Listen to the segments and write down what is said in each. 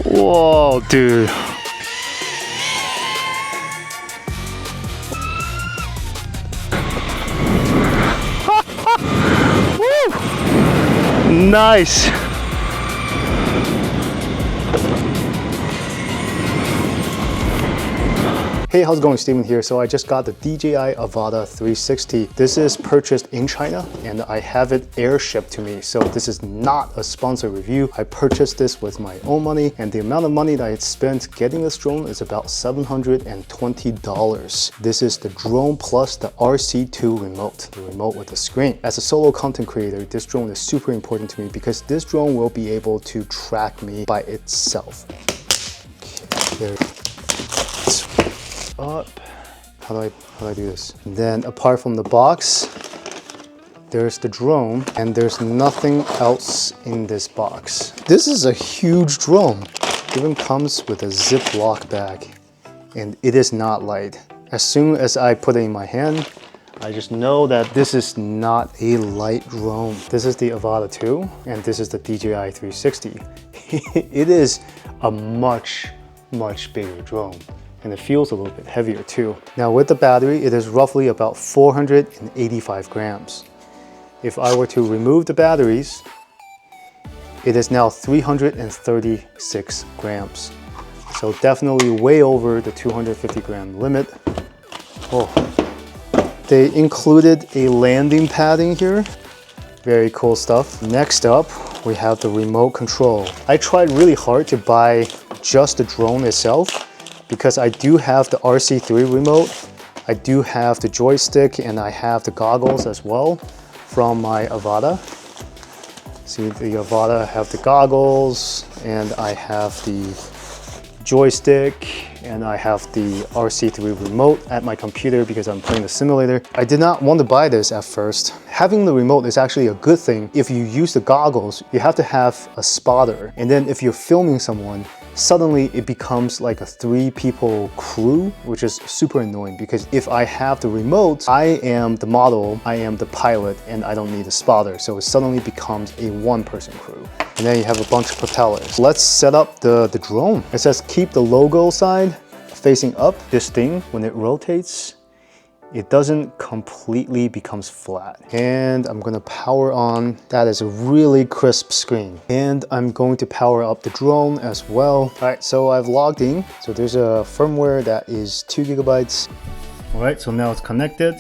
Whoa, dude. Woo! Nice. Hey, how's it going? Steven here. So I just got the DJI Avata 360. This is purchased in China and I have it air shipped to me. So this is not a sponsored review. I purchased this with my own money and the amount of money that I spent getting this drone is about $720. This is the drone plus the RC2 remote, the remote with the screen. As a solo content creator, this drone is super important to me because this drone will be able to track me by itself. Okay, there. Up. How do I do this? And then apart from the box, there's the drone and there's nothing else in this box. This is a huge drone. It even comes with a Ziploc bag and it is not light. As soon as I put it in my hand, I just know that this is not a light drone. This is the Avata 2 and this is the DJI 360. It is a much bigger drone. And it feels a little bit heavier too. Now with the battery, it is roughly about 485 grams. If I were to remove the batteries, it is now 336 grams. So definitely way over the 250 gram limit. Oh, they included a landing padding here. Very cool stuff. Next up, we have the remote control. I tried really hard to buy just the drone itself, because I do have the RC3 remote, I do have the joystick, and I have the goggles as well from my Avata. See, the Avata, I have the goggles, and I have the joystick, and I have the RC3 remote at my computer because I'm playing the simulator. I did not want to buy this at first. Having the remote is actually a good thing. If you use the goggles, you have to have a spotter. And then if you're filming someone, suddenly it becomes like a 3-people crew, which is super annoying because if I have the remote, I am the model, I am the pilot, and I don't need a spotter. So it suddenly becomes a 1-person crew. And then you have a bunch of propellers. Let's set up the drone. It says keep the logo side facing up. This thing, when it rotates, it doesn't completely becomes flat. And I'm gonna power on. That is a really crisp screen. And I'm going to power up the drone as well. All right, so I've logged in. So there's a firmware that is 2 gigabytes. All right, so now it's connected.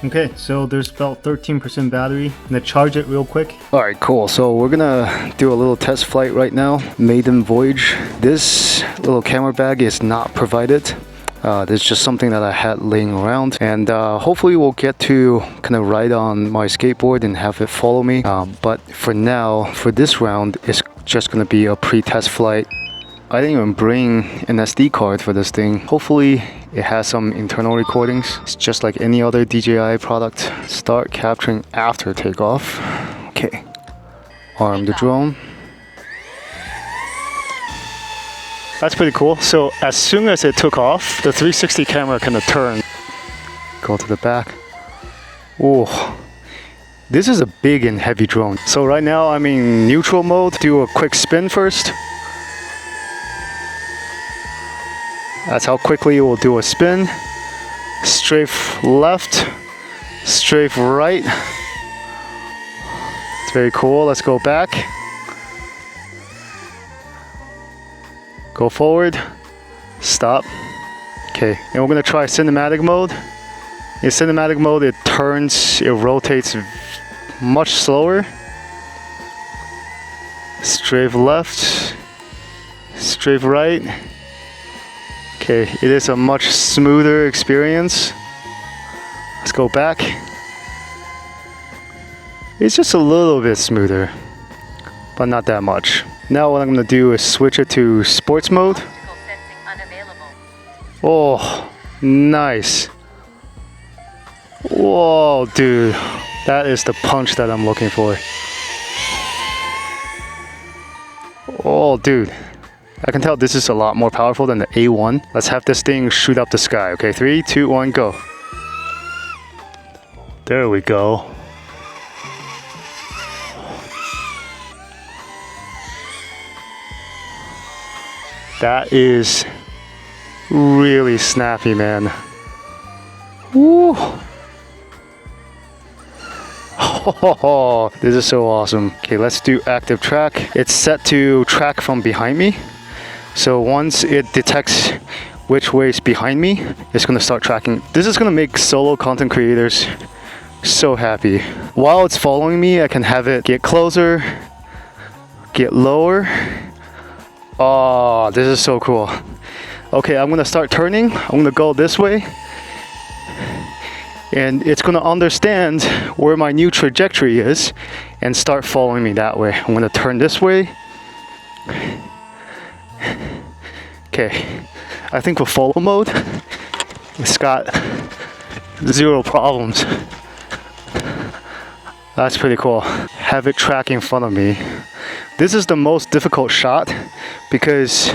Okay, so there's about 13% battery. I'm gonna charge it real quick. All right, cool. So we're gonna do a little test flight right now. Maiden voyage. This little camera bag is not provided. This is just something that I had laying around, and hopefully we'll get to kind of ride on my skateboard and have it follow me. But for now, for this round, it's just gonna be a pre-test flight. I didn't even bring an SD card for this thing. Hopefully it has some internal recordings. It's just like any other DJI product. Start capturing after takeoff. Okay, arm the drone. That's pretty cool. So as soon as it took off, the 360 camera kind of turned. Go to the back. Oh, this is a big and heavy drone. So right now I'm in neutral mode. Do a quick spin first. That's how quickly it will do a spin. Strafe left, strafe right. It's very cool. Let's go back. Go forward, stop. Okay, and we're gonna try cinematic mode. In cinematic mode, it turns, it rotates much slower. Strafe left, strafe right. Okay, it is a much smoother experience. Let's go back. It's just a little bit smoother, but not that much. Now what I'm gonna do is switch it to sports mode. Oh, nice. Whoa, dude. That is the punch that I'm looking for. Oh, dude. I can tell this is a lot more powerful than the A1. Let's have this thing shoot up the sky. Okay, 3, 2, 1, go. There we go. That is really snappy, man. Woo! Oh, this is so awesome. Okay, let's do active track. It's set to track from behind me. So once it detects which way is behind me, it's gonna start tracking. This is gonna make solo content creators so happy. While it's following me, I can have it get closer, get lower. Oh, this is so cool. Okay, I'm gonna start turning. I'm gonna go this way. And it's gonna understand where my new trajectory is and start following me that way. I'm gonna turn this way. Okay, I think for follow mode, it's got 0 problems. That's pretty cool. Have it track in front of me. This is the most difficult shot because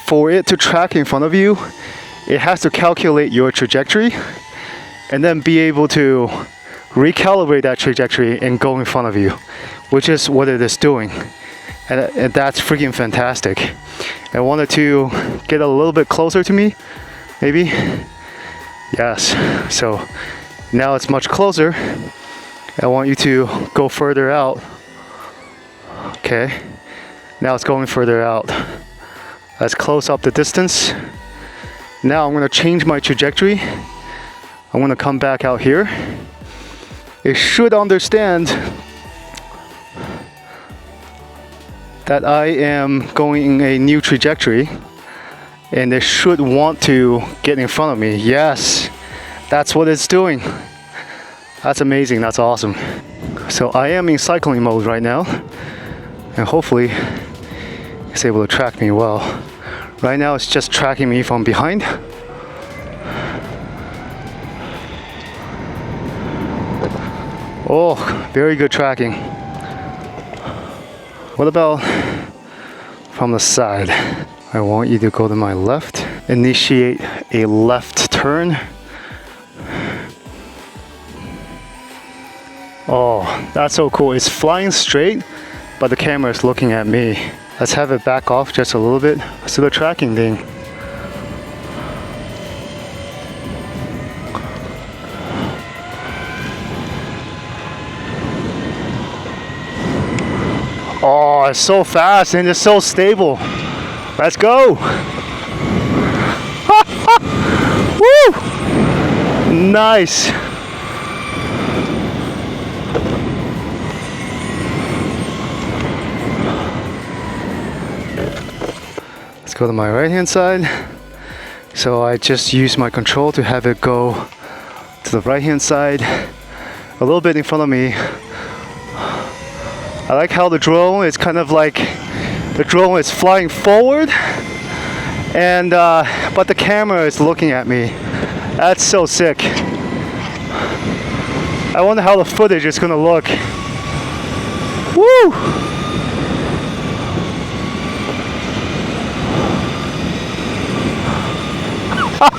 for it to track in front of you, it has to calculate your trajectory and then be able to recalibrate that trajectory and go in front of you, which is what it is doing. And that's freaking fantastic. I wanted to get a little bit closer to me, maybe. Yes, so now it's much closer. I want you to go further out. Okay, now it's going further out. Let's close up the distance. Now I'm gonna change my trajectory. I'm gonna come back out here. It should understand that I am going a new trajectory and it should want to get in front of me. Yes, that's what it's doing. That's amazing, that's awesome. So I am in cycling mode right now and hopefully it's able to track me well. Right now it's just tracking me from behind. Oh, very good tracking. What about from the side? I want you to go to my left. Initiate a left turn. Oh, that's so cool. It's flying straight, but the camera is looking at me. Let's have it back off just a little bit. Let's do the tracking thing. Oh, it's so fast and it's so stable. Let's go. Woo! Nice. Let's go to my right hand side. So I just use my control to have it go to the right hand side, a little bit in front of me. I like how the drone is kind of like the drone is flying forward and but the camera is looking at me. That's so sick. I wonder how the footage is gonna look. Woo!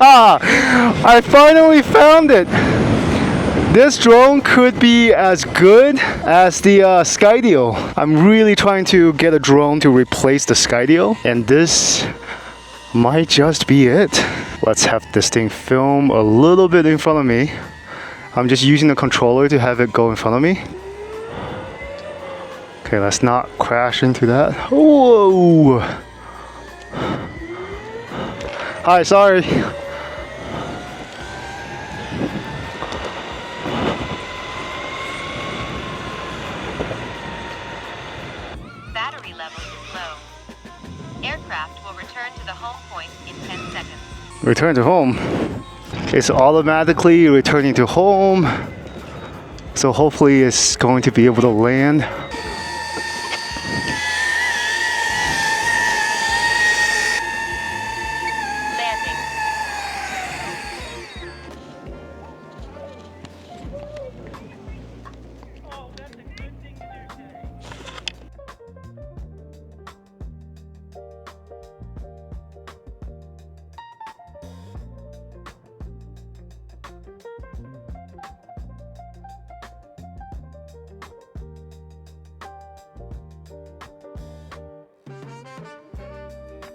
I finally found it. This drone could be as good as the Skydio. I'm really trying to get a drone to replace the Skydio, and this might just be it. Let's have this thing film a little bit in front of me. I'm just using the controller to have it go in front of me. Okay, let's not crash into that. Whoa! Hi, sorry. Battery level is low. Aircraft will return to the home point in 10 seconds. Return to home. It's automatically returning to home. So hopefully it's going to be able to land